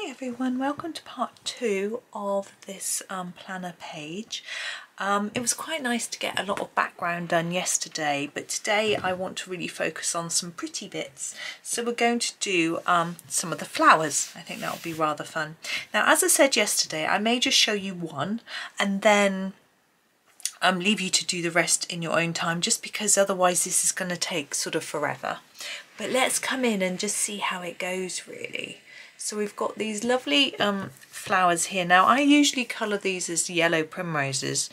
Hi everyone, welcome to part 2 of this planner page. It was quite nice to get a lot of background done yesterday, but today I want to really focus on some pretty bits. So we're going to do some of the flowers. I think that will be rather fun. Now, as I said yesterday, I may just show you one and then leave you to do the rest in your own time, just because otherwise this is going to take sort of forever. But let's come in and just see how it goes really. So we've got these lovely flowers here. Now I usually colour these as yellow primroses,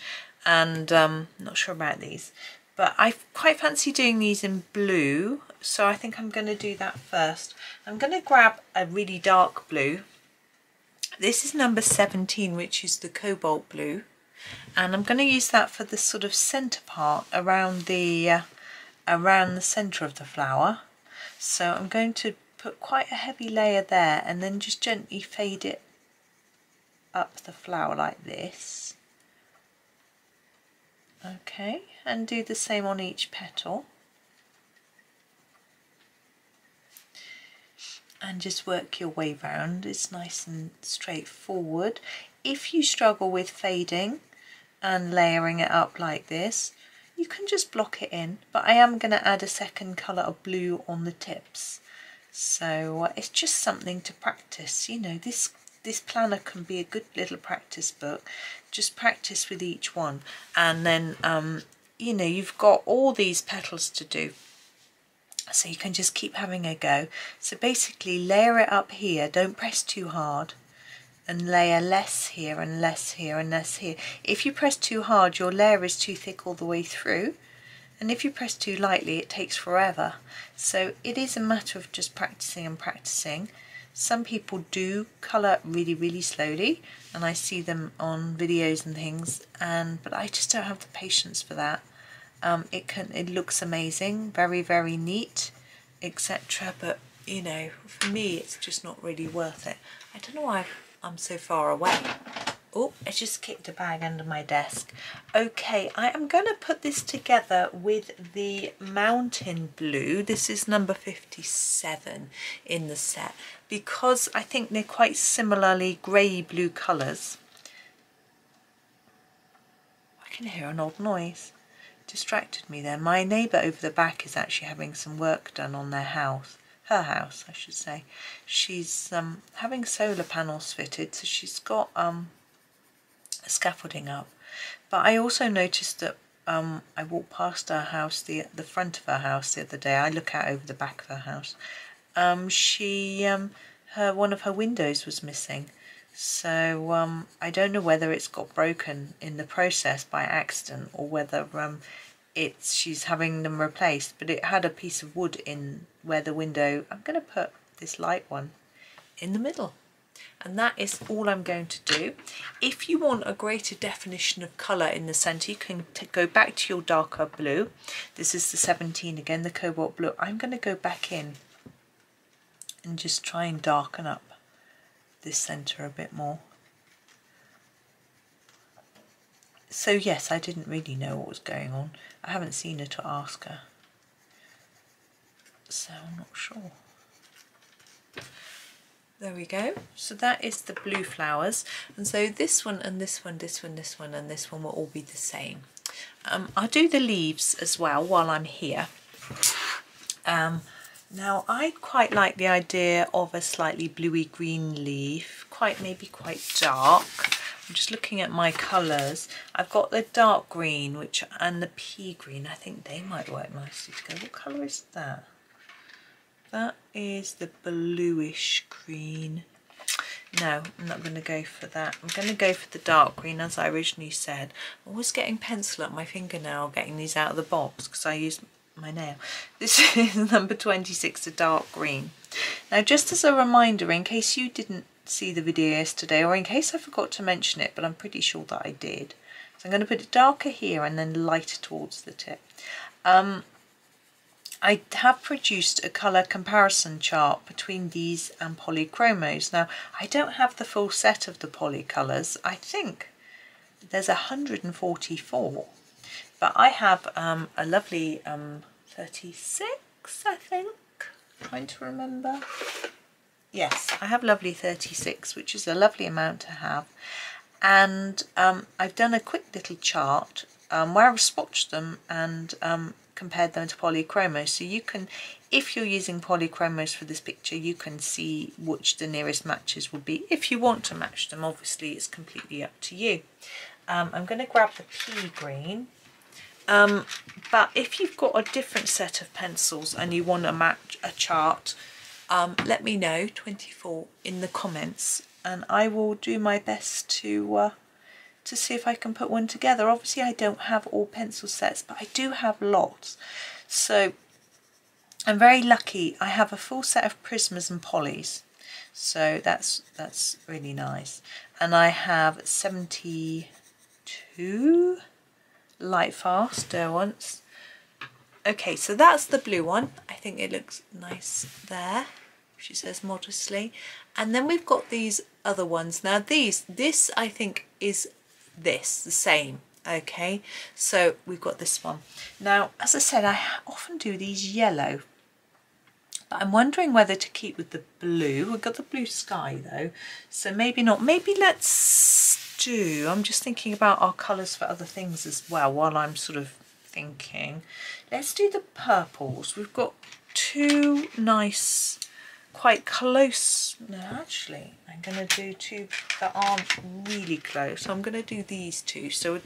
and not sure about these, but I quite fancy doing these in blue, so I think I'm going to do that first. I'm going to grab a really dark blue. This is number 17, which is the cobalt blue, and I'm going to use that for the sort of centre part around the centre of the flower. So I'm going to put quite a heavy layer there and then just gently fade it up the flower like this. Okay, and do the same on each petal. And just work your way round. It's nice and straightforward. If you struggle with fading and layering it up like this, you can just block it in, but I am going to add a second colour of blue on the tips. So it's just something to practice. You know, this planner can be a good little practice book. Just practice with each one, and then you know, you've got all these petals to do, so you can just keep having a go. So basically layer it up here, don't press too hard, and layer less here and less here and less here. If you press too hard, your layer is too thick all the way through, and if you press too lightly, it takes forever. So it is a matter of just practicing and practicing. Some people do colour really slowly, and I see them on videos and things, but I just don't have the patience for that. It looks amazing, very neat, etc. But you know, for me, it's just not really worth it. I don't know why I'm so far away. Oh, I just kicked a bag under my desk. Okay, I am going to put this together with the Mountain Blue. This is number 57 in the set, because I think they're quite similarly grey-blue colours. I can hear an odd noise. Distracted me there. My neighbour over the back is actually having some work done on their house. Her house, I should say. She's having solar panels fitted, so she's got scaffolding up. But I also noticed that I walked past her house, the front of her house the other day. I look out over the back of her house. One of her windows was missing. So I don't know whether it's got broken in the process by accident, or whether she's having them replaced. But it had a piece of wood in where the window. I'm going to put this light one in the middle. And that is all I'm going to do. If you want a greater definition of colour in the centre, you can go back to your darker blue. This is the 17 again, the cobalt blue. I'm going to go back in and just try and darken up this centre a bit more. So yes, I didn't really know what was going on. I haven't seen her to ask her, so I'm not sure. There we go. So that is the blue flowers, and so this one and this one, this one, this one and this one will all be the same. I'll do the leaves as well while I'm here. Now I quite like the idea of a slightly bluey green leaf, maybe quite dark. I'm just looking at my colours. I've got the dark green and the pea green. I think they might work nicely together. What colour is that? That is the bluish green. No, I'm not going to go for that. I'm going to go for the dark green, as I originally said. I'm always getting pencil up my fingernail getting these out of the box because I use my nail. This is number 26, the dark green. Now, just as a reminder, in case you didn't see the video yesterday, or in case I forgot to mention it, but I'm pretty sure that I did. So I'm going to put it darker here and then lighter towards the tip. I have produced a colour comparison chart between these and polychromos. Now, I don't have the full set of the polycolours. I think there's 144, but I have a lovely 36, I think. I'm trying to remember. Yes, I have lovely 36, which is a lovely amount to have. And I've done a quick little chart where I've swatched them and compared them to polychromos. So you can, if you're using polychromos for this picture, you can see which the nearest matches would be. If you want to match them, obviously it's completely up to you. I'm going to grab the pea green. But if you've got a different set of pencils and you want to match a chart, let me know, 24, in the comments, and I will do my best to see if I can put one together. Obviously I don't have all pencil sets, but I do have lots. So I'm very lucky. I have a full set of Prismas and Polys, so that's really nice. And I have 72 Lightfast Derwents. Okay, so that's the blue one. I think it looks nice there, she says modestly. And then we've got these other ones. Now this I think is the same. Okay, so we've got this one. Now, as I said, I often do these yellow, but I'm wondering whether to keep with the blue. We've got the blue sky though, so maybe not. Maybe let's do, I'm just thinking about our colours for other things as well while I'm sort of thinking. Let's do the purples. We've got two nice, quite close. No, actually, I'm going to do two that aren't really close. I'm going to do these two so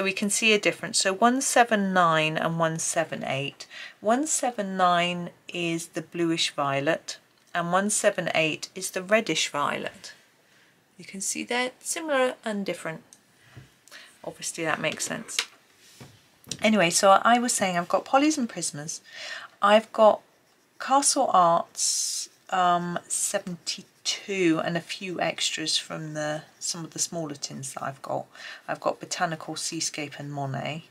we can see a difference. So 179 and 178. 179 is the bluish violet and 178 is the reddish violet. You can see they're similar and different. Obviously that makes sense. Anyway, so I was saying I've got Polys and Prismas. I've got Castle Arts 72 and a few extras from some of the smaller tins that I've got. I've got Botanical, Seascape and Monet.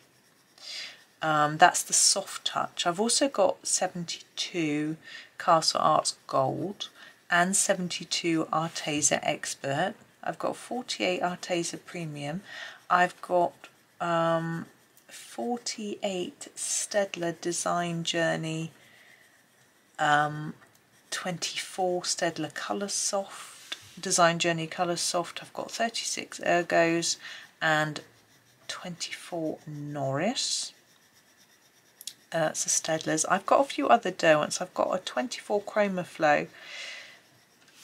That's the soft touch. I've also got 72 Castle Arts Gold and 72 Arteza Expert. I've got 48 Arteza Premium. I've got 48 Staedtler Design Journey, 24 Staedtler Colour Soft, Design Journey Colour Soft. I've got 36 Ergos and 24 Noris. That's the Staedtlers. I've got a few other Derwents. I've got a 24 Chroma Flow,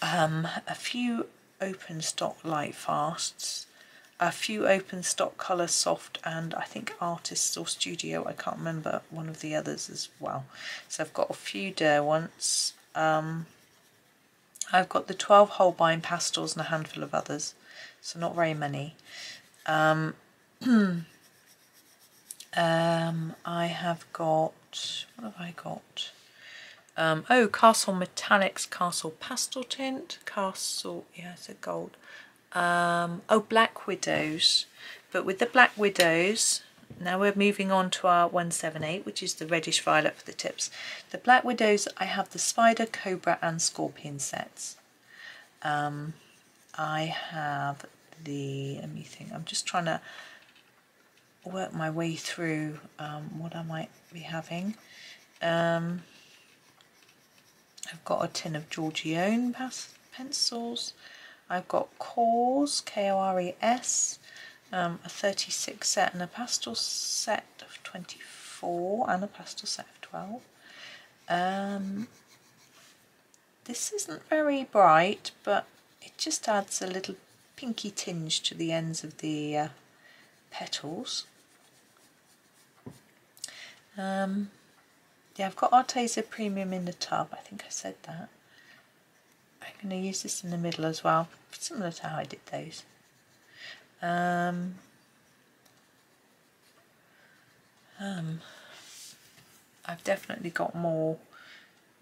a few open stock Lightfasts, a few open stock Colour Soft, and I think Artists or Studio, I can't remember, one of the others as well. So I've got a few Derwents. I've got the 12 Holbein Pastels and a handful of others, so not very many. I have got, what have I got? Oh, Castle Metallics, Castle Pastel Tint, Castle, yeah, it's a gold. Oh, Black Widows. But with the Black Widows, now we're moving on to our 178, which is the reddish violet for the tips. The Black Widows, I have the Spider, Cobra and Scorpion sets. I have the, let me think, I'm just trying to work my way through what I might be having. I've got a tin of Giorgione pencils. I've got Kors, K-O-R-E-S, a 36 set and a pastel set of 24 and a pastel set of 12. This isn't very bright, but it just adds a little pinky tinge to the ends of the petals. Yeah, I've got Arteza Premium in the tub, I think I said that. I'm going to use this in the middle as well, similar to how I did those. I've definitely got more.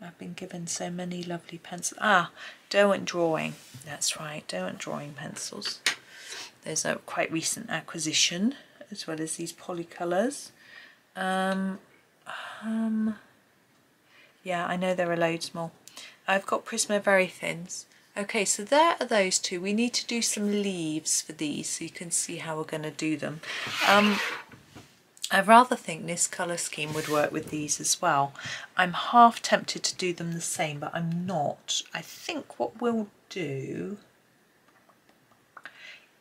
I've been given so many lovely pencils. Ah, Derwent Drawing, that's right, Derwent Drawing pencils. There's a quite recent acquisition, as well as these Polycolors. Yeah, I know there are loads more. I've got Prisma Very Thins. Okay, so there are those two. We need to do some leaves for these so you can see how we're going to do them. I rather think this colour scheme would work with these as well. I'm half tempted to do them the same, but I'm not. I think what we'll do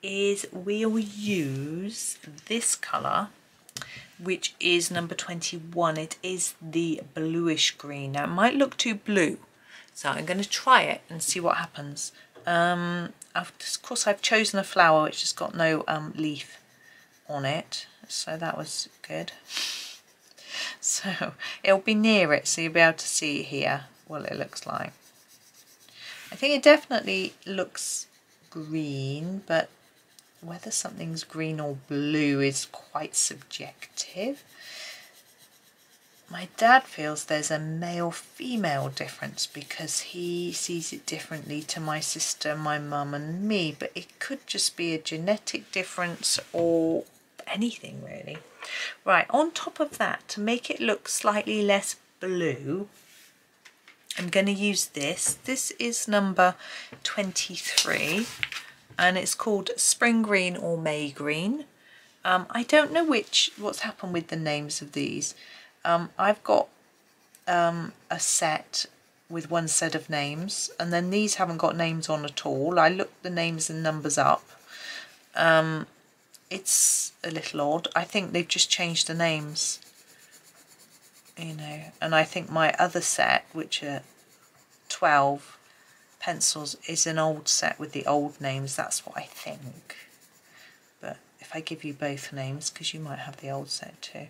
is we'll use this colour, which is number 21. It is the bluish green. Now it might look too blue, so I'm going to try it and see what happens. Of course I've chosen a flower which has got no leaf on it, so that was good. So it'll be near it, so you'll be able to see here what it looks like. I think it definitely looks green, but whether something's green or blue is quite subjective. My dad feels there's a male-female difference because he sees it differently to my sister, my mum and me, but it could just be a genetic difference or anything really. Right, on top of that, to make it look slightly less blue, I'm going to use this. This is number 23 and it's called Spring Green or May Green. I don't know what's happened with the names of these. I've got a set with one set of names, and then these haven't got names on at all. I looked the names and numbers up. It's a little odd. I think they've just changed the names, you know, and I think my other set, which are 12 pencils, is an old set with the old names. That's what I think. But if I give you both names, because you might have the old set too.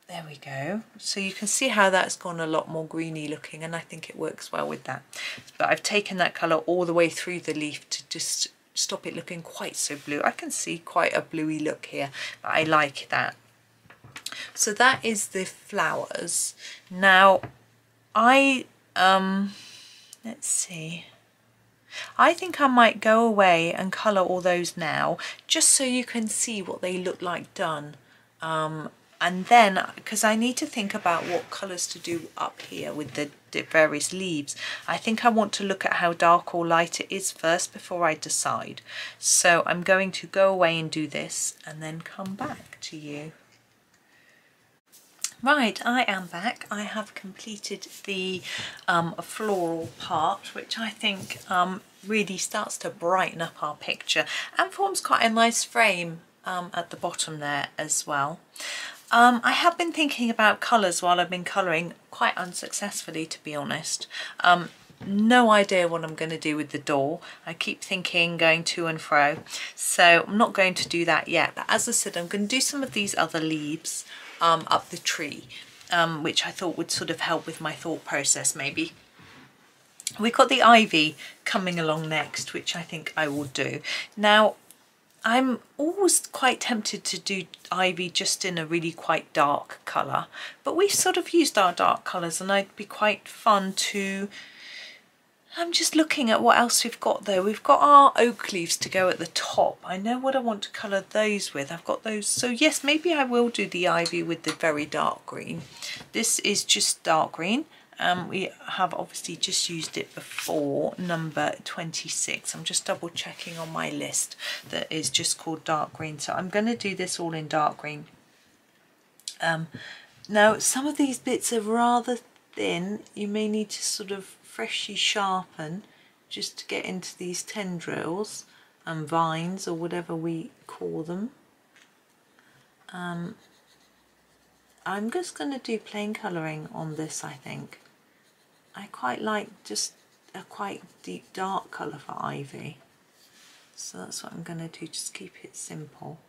There we go. So you can see how that's gone a lot more greeny looking, and I think it works well with that. But I've taken that colour all the way through the leaf to just stop it looking quite so blue. I can see quite a bluey look here, but I like that. So that is the flowers. Now let's see. I think I might go away and colour all those now, just so you can see what they look like done. And then, because I need to think about what colours to do up here with the various leaves, I think I want to look at how dark or light it is first before I decide. So I'm going to go away and do this and then come back to you. Right, I am back. I have completed the floral part, which I think really starts to brighten up our picture and forms quite a nice frame at the bottom there as well. I have been thinking about colours while I've been colouring, quite unsuccessfully to be honest. No idea what I'm going to do with the door. I keep thinking, going to and fro, so I'm not going to do that yet. But as I said, I'm going to do some of these other leaves up the tree, which I thought would sort of help with my thought process maybe. We've got the ivy coming along next, which I think I will do. Now, I'm always quite tempted to do ivy just in a really quite dark colour, but we've sort of used our dark colours and it'd be quite fun to... I'm just looking at what else we've got though. We've got our oak leaves to go at the top. I know what I want to colour those with. I've got those. So yes, maybe I will do the ivy with the very dark green. This is just dark green. We have obviously just used it before, number 26. I'm just double checking on my list that is just called dark green. So I'm going to do this all in dark green. Now some of these bits are rather thin. You may need to sort of freshly sharpen just to get into these tendrils and vines or whatever we call them. I'm just going to do plain colouring on this, I think. I quite like just a quite deep dark colour for ivy. So that's what I'm going to do, just keep it simple.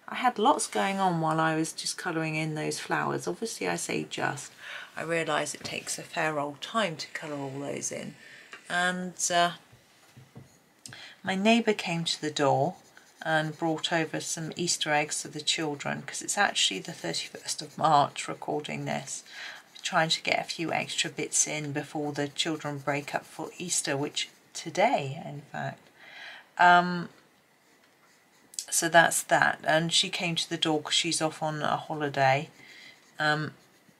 I had lots going on while I was just colouring in those flowers. Obviously I say just, I realise it takes a fair old time to colour all those in. And my neighbour came to the door and brought over some Easter eggs for the children, because it's actually the 31st of March recording this. Trying to get a few extra bits in before the children break up for Easter, which today in fact. So that's that, and she came to the door because she's off on a holiday,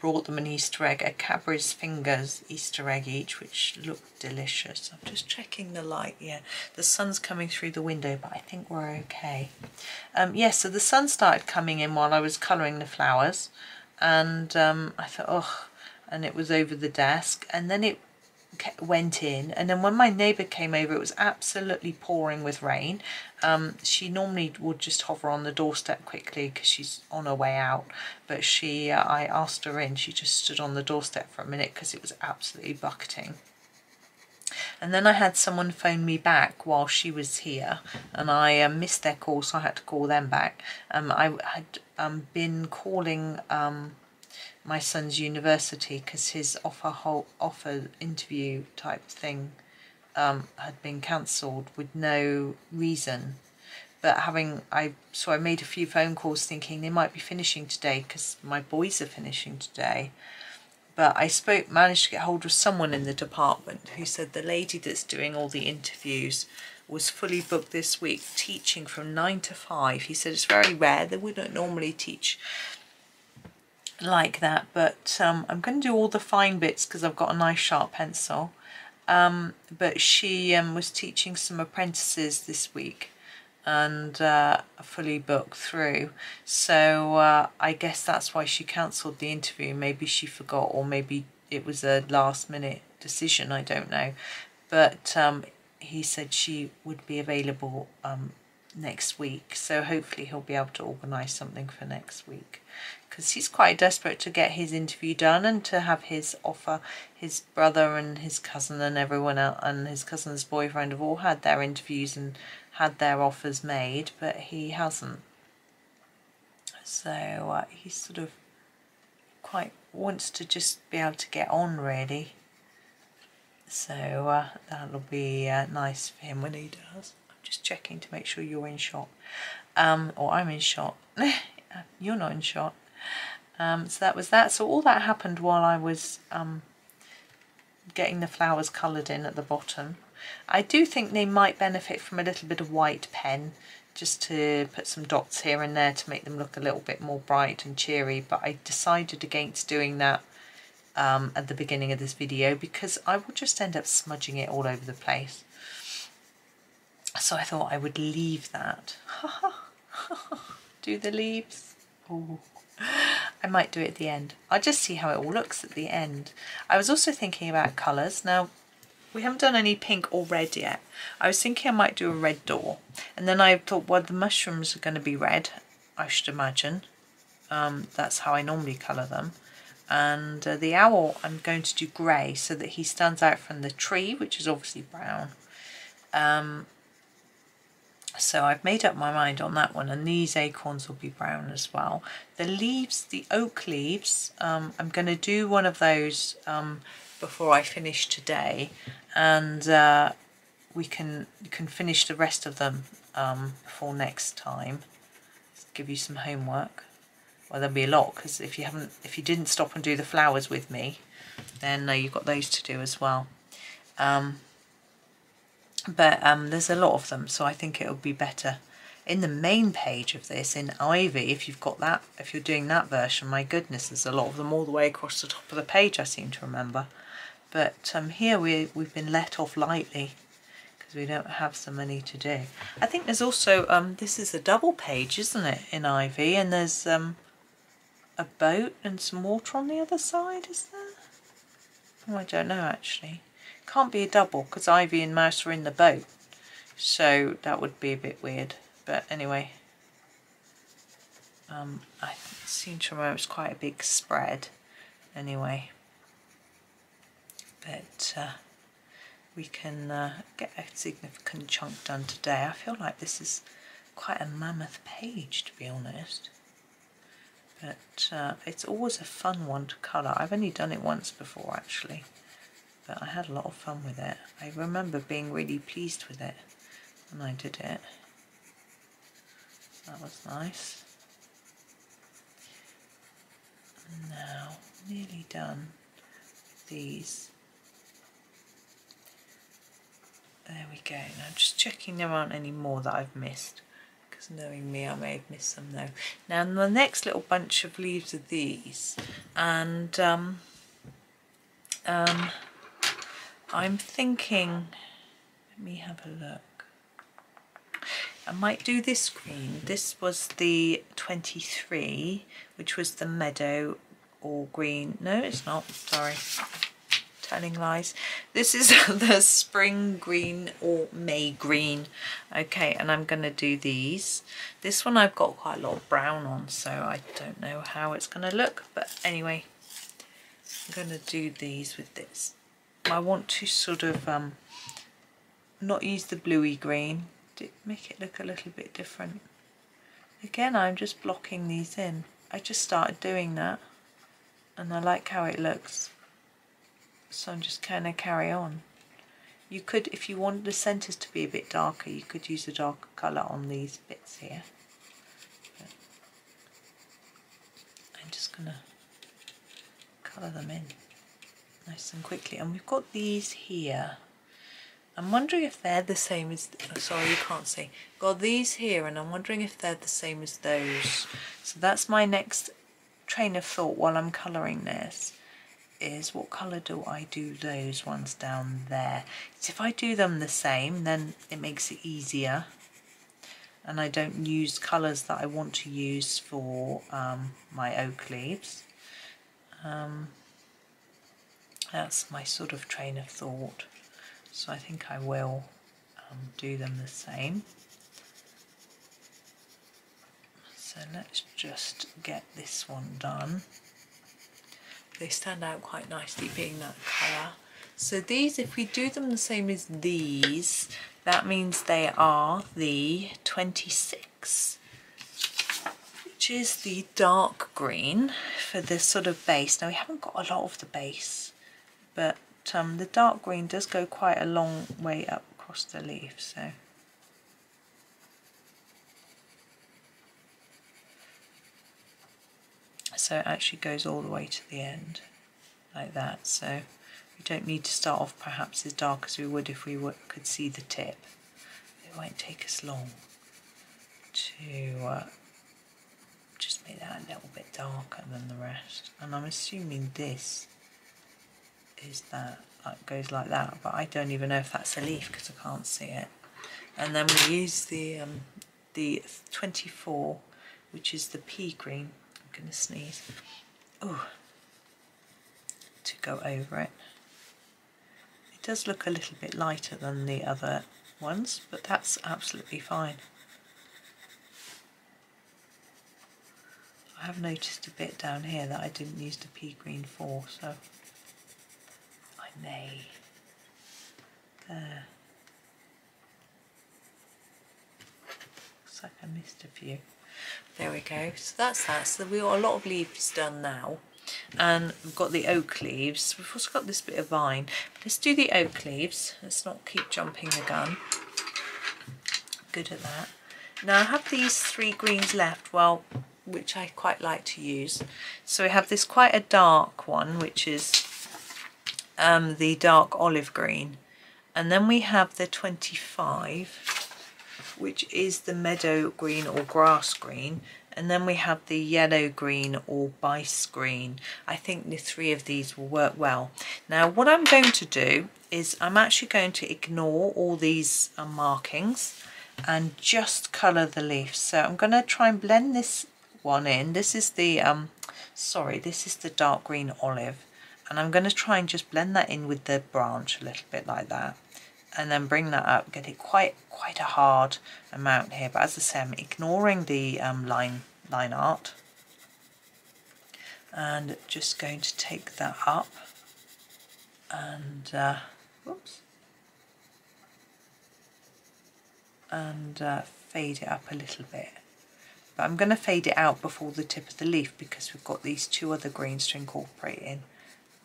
brought them an Easter egg, a Cadbury's Fingers Easter egg each, which looked delicious. I'm just checking the light. Yeah, the sun's coming through the window, but I think we're okay. Yeah, so the sun started coming in while I was colouring the flowers, and I thought, oh, and it was over the desk, and then it went in, and then when my neighbour came over, it was absolutely pouring with rain. She normally would just hover on the doorstep quickly because she's on her way out, but I asked her in, she just stood on the doorstep for a minute because it was absolutely bucketing. And then I had someone phone me back while she was here, and I missed their call, so I had to call them back. I had been calling my son's university because his offer interview type thing had been cancelled with no reason. But I made a few phone calls thinking they might be finishing today because my boys are finishing today. But I managed to get hold of someone in the department who said the lady that's doing all the interviews was fully booked this week, teaching from 9 to 5. He said it's very rare, they wouldn't normally teach like that, but I'm going to do all the fine bits because I've got a nice sharp pencil. But she was teaching some apprentices this week and fully booked through, so I guess that's why she cancelled the interview. Maybe she forgot, or maybe it was a last minute decision, I don't know. But he said she would be available next week, so hopefully he'll be able to organise something for next week, because he's quite desperate to get his interview done and to have his offer. His brother and his cousin and everyone else and his cousin's boyfriend have all had their interviews and had their offers made, but he hasn't. So he sort of quite wants to just be able to get on, really. So that'll be nice for him when he does. I'm just checking to make sure you're in shot, or I'm in shot. You're not in shot. So that was that. So all that happened while I was getting the flowers coloured in at the bottom. I do think they might benefit from a little bit of white pen, just to put some dots here and there to make them look a little bit more bright and cheery, but I decided against doing that at the beginning of this video because I will just end up smudging it all over the place. So I thought I would leave that. Do the leaves? Oh, I might do it at the end. I'll just see how it all looks at the end. I was also thinking about colours. Now, we haven't done any pink or red yet. I was thinking I might do a red door. And then I thought, well, the mushrooms are going to be red, I should imagine. That's how I normally colour them. And the owl, I'm going to do grey so that he stands out from the tree, which is obviously brown. So I've made up my mind on that one, and these acorns will be brown as well. The leaves, the oak leaves, I'm going to do one of those before I finish today, and you can finish the rest of them before next time. Let's give you some homework. Well, there'll be a lot, because if you didn't stop and do the flowers with me, then you've got those to do as well. But there's a lot of them, so I think it'll be better in the main page of this in Ivy. If you've got that, if you're doing that version, my goodness, there's a lot of them all the way across the top of the page, I seem to remember. But here we've been let off lightly because we don't have so many to do. I think there's also this is a double page, isn't it, in Ivy, and there's a boat and some water on the other side, is there? Oh, I don't know actually. Can't be a double because Ivy and Mouse are in the boat, so that would be a bit weird. But anyway, I seem to remember it's quite a big spread anyway. But we can get a significant chunk done today. I feel like this is quite a mammoth page, to be honest. But it's always a fun one to colour. I've only done it once before actually, but I had a lot of fun with it. I remember being really pleased with it when I did it. That was nice. Now, nearly done with these. There we go. Now just checking there aren't any more that I've missed, because knowing me, I may have missed some though. Now the next little bunch of leaves are these, and I'm thinking, let me have a look. I might do this green. This was the 23, which was the meadow or green. No, it's not, sorry. Telling lies. This is the spring green or May green. Okay, and I'm going to do these. This one I've got quite a lot of brown on, so I don't know how it's going to look. But anyway, I'm going to do these with this. I want to sort of not use the bluey green. Make it look a little bit different. Again, I'm just blocking these in. I just started doing that and I like how it looks, so I'm just kind of carry on. You could, if you wanted the centres to be a bit darker, you could use a darker colour on these bits here. But I'm just going to colour them in nice and quickly. And we've got these here. I'm wondering if they're the same as, oh, sorry, you can't see. Got these here, and I'm wondering if they're the same as those. So that's my next train of thought while I'm colouring this, is what colour do I do those ones down there? So if I do them the same, then it makes it easier, and I don't use colours that I want to use for my oak leaves. That's my sort of train of thought. So I think I will do them the same. So let's just get this one done. They stand out quite nicely being that colour. So these, if we do them the same as these, that means they are the 26, which is the dark green for this sort of base. Now we haven't got a lot of the base, but the dark green does go quite a long way up across the leaf, so it actually goes all the way to the end like that. So we don't need to start off perhaps as dark as we would if we could see the tip. It won't take us long to just make that a little bit darker than the rest. And I'm assuming this is that goes like that, but I don't even know if that's a leaf because I can't see it. And then we use the 24, which is the pea green. I'm gonna sneeze. Oh, to go over it. It does look a little bit lighter than the other ones, but that's absolutely fine. I have noticed a bit down here that I didn't use the pea green for, so I may. There. Looks like I missed a few. There we go. So that's that. So we've got a lot of leaves done now. And we've got the oak leaves. We've also got this bit of vine. Let's do the oak leaves. Let's not keep jumping the gun. Good at that. Now I have these 3 greens left, well, which I quite like to use. So we have this quite a dark one, which is the dark olive green. And then we have the 25, which is the meadow green or grass green. And then we have the yellow green or bice green. I think the 3 of these will work well. Now what I'm going to do is I'm actually going to ignore all these markings and just colour the leaf. So I'm going to try and blend this one in. This is the this is the dark green olive, and I'm going to try and just blend that in with the branch a little bit like that, and then bring that up, get it quite a hard amount here. But as I say, I'm ignoring the line art, and just going to take that up and whoops, and fade it up a little bit. But I'm going to fade it out before the tip of the leaf because we've got these 2 other greens to incorporate in.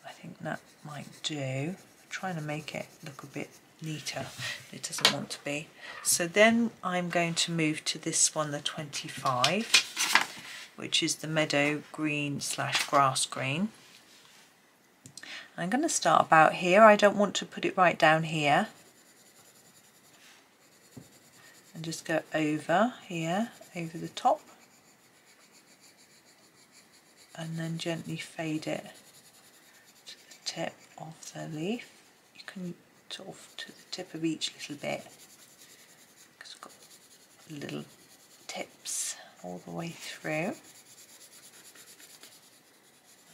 I think that might do. I'm trying to make it look a bit neater. It doesn't want to be. So then I'm going to move to this one, the 25, which is the meadow green / grass green. I'm going to start about here. I don't want to put it right down here. and just go over here, over the top, and then gently fade it to the tip of the leaf. You can sort of to the tip of each little bit, because I've got little tips all the way through,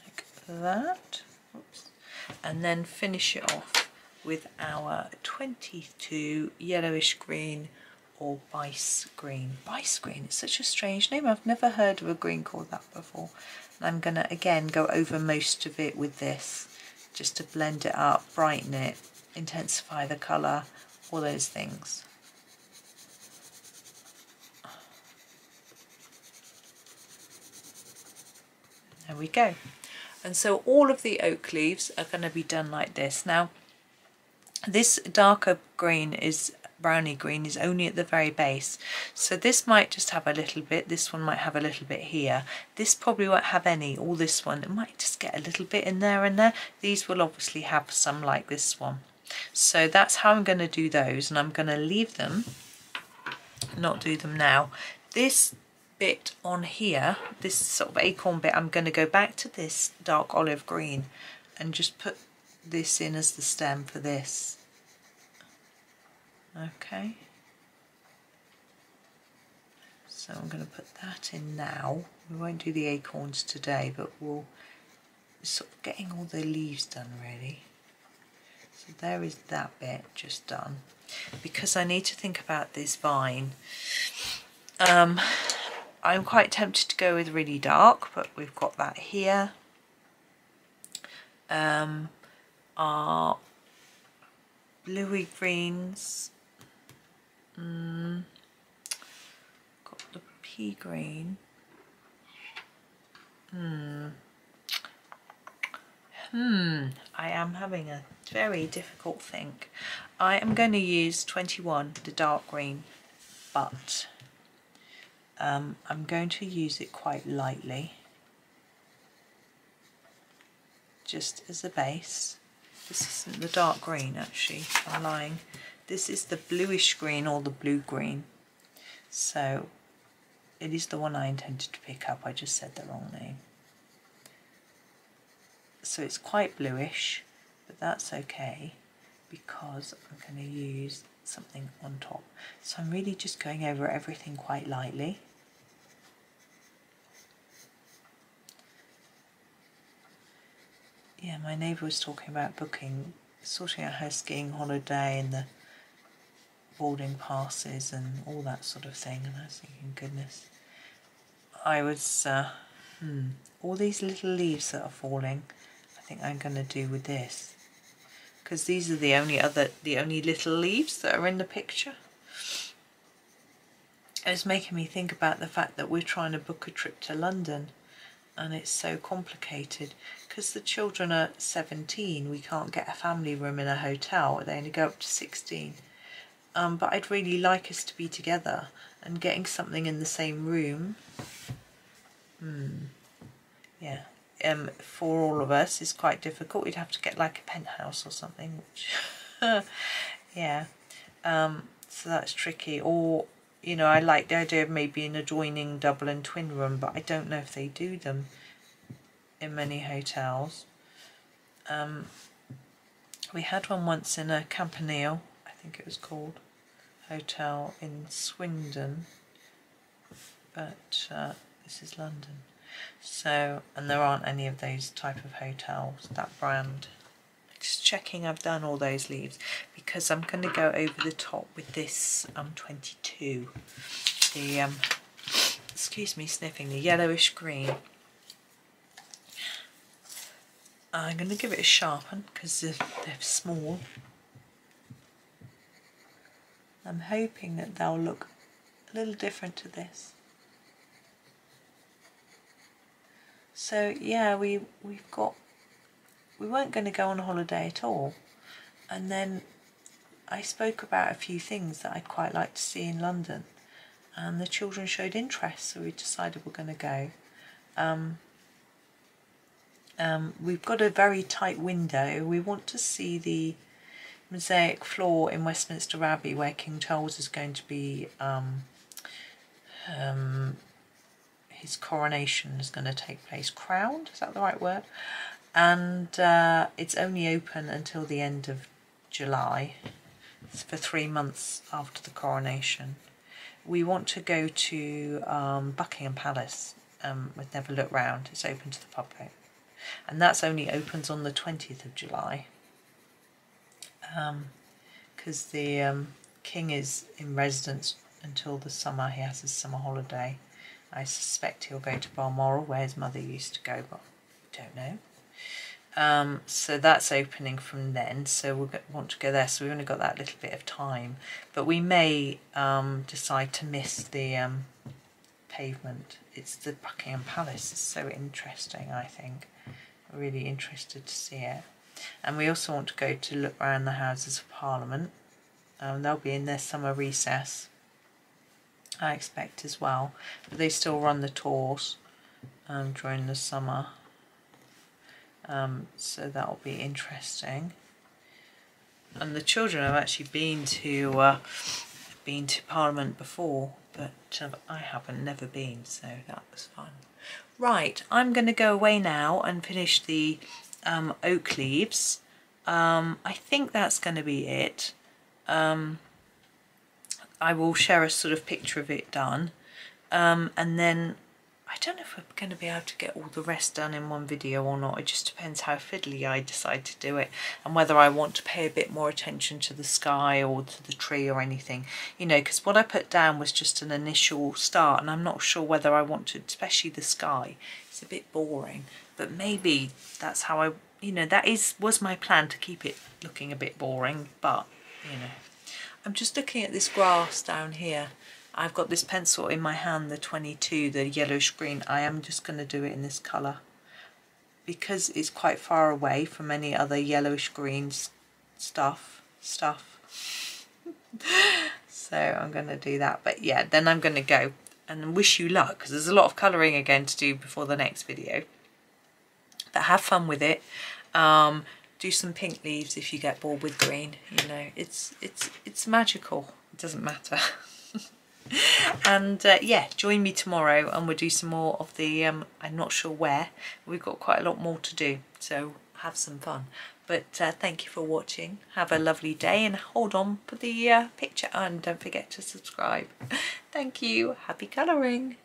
like that. Oops. And then finish it off with our 22 yellowish green or bice green. Bice green, it's such a strange name. I've never heard of a green called that before. And I'm going to again go over most of it with this, just to blend it up, brighten it, intensify the colour, all those things. There we go. And so all of the oak leaves are going to be done like this. Now, this darker green is browny green is only at the very base, so this might just have a little bit, this one might have a little bit here, this probably won't have any, or this one, it might just get a little bit in there and there. These will obviously have some like this one. So that's how I'm going to do those, and I'm going to leave them, not do them now. This bit on here, this sort of acorn bit, I'm going to go back to this dark olive green and just put this in as the stem for this. Okay, so I'm going to put that in now. We won't do the acorns today, but we'll sort of getting all the leaves done really. So there is that bit just done, because I need to think about this vine. I'm quite tempted to go with really dark, but we've got that here. Our bluey greens, got the pea green. I am having a very difficult think. I am going to use 21, the dark green, but I'm going to use it quite lightly, just as a base. This isn't the dark green actually, I'm lying. This is the bluish green or the blue green. So it is the one I intended to pick up, I just said the wrong name. So it's quite bluish, but that's okay because I'm going to use something on top. So I'm really just going over everything quite lightly. Yeah, my neighbour was talking about sorting out her skiing holiday and the boarding passes and all that sort of thing, and I was thinking, goodness, I was, all these little leaves that are falling, I think I'm going to do with this, because these are the only little leaves that are in the picture. It's making me think about the fact that we're trying to book a trip to London, and it's so complicated because the children are 17. We can't get a family room in a hotel, they only go up to 16. But I'd really like us to be together, and getting something in the same room, yeah, for all of us is quite difficult. We'd have to get like a penthouse or something, which yeah, so that's tricky. Or, you know, I like the idea of maybe an adjoining double and twin room, but I don't know if they do them in many hotels. We had one once in a Campanile, I think it was called, hotel in Swindon, but this is London. So, and there aren't any of those type of hotels, that brand. Just checking I've done all those leaves, because I'm going to go over the top with this 22, the excuse me sniffing, the yellowish green. I'm going to give it a sharpen because they're small. I'm hoping that they'll look a little different to this. So yeah, we weren't going to go on holiday at all, and then I spoke about a few things that I'd quite like to see in London, and the children showed interest, so we decided we're going to go. We've got a very tight window. We want to see the mosaic floor in Westminster Abbey where King Charles is going to be, his coronation is going to take place. Crowned, is that the right word? And it's only open until the end of July. It's for 3 months after the coronation. We want to go to Buckingham Palace. We've never looked round. It's open to the public. And that's only opens on the 20th of July. Because the King is in residence until the summer. He has his summer holiday. I suspect he'll go to Balmoral, where his mother used to go, but I don't know. So that's opening from then, so we want to go there, so we've only got that little bit of time, but we may decide to miss the pavement. It's the Buckingham Palace. It's so interesting, I think. We're really interested to see it. And we also want to go to look around the Houses of Parliament. They'll be in their summer recess, I expect, as well, but they still run the tours during the summer. So that'll be interesting. And the children have actually been to Parliament before, but I haven't, never been, so that was fun. Right, I'm going to go away now and finish the oak leaves. I think that's going to be it. I will share a sort of picture of it done, and then I don't know if we're going to be able to get all the rest done in one video or not. It just depends how fiddly I decide to do it, and whether I want to pay a bit more attention to the sky or to the tree or anything, you know, because what I put down was just an initial start, and I'm not sure whether I want to, especially the sky. It's a bit boring, but maybe that's how I, you know, that was my plan, to keep it looking a bit boring, but, you know. I'm just looking at this grass down here. I've got this pencil in my hand, the 22, the yellowish green. I am just going to do it in this colour because it's quite far away from any other yellowish green stuff. So I'm going to do that. But yeah, then I'm going to go and wish you luck, because there's a lot of colouring again to do before the next video. But have fun with it. Do some pink leaves if you get bored with green. You know, it's magical. It doesn't matter. And yeah, join me tomorrow and we'll do some more of the I'm not sure where. We've got quite a lot more to do, so have some fun. But thank you for watching. Have a lovely day, and hold on, put the picture on. Don't forget to subscribe. Thank you. Happy colouring.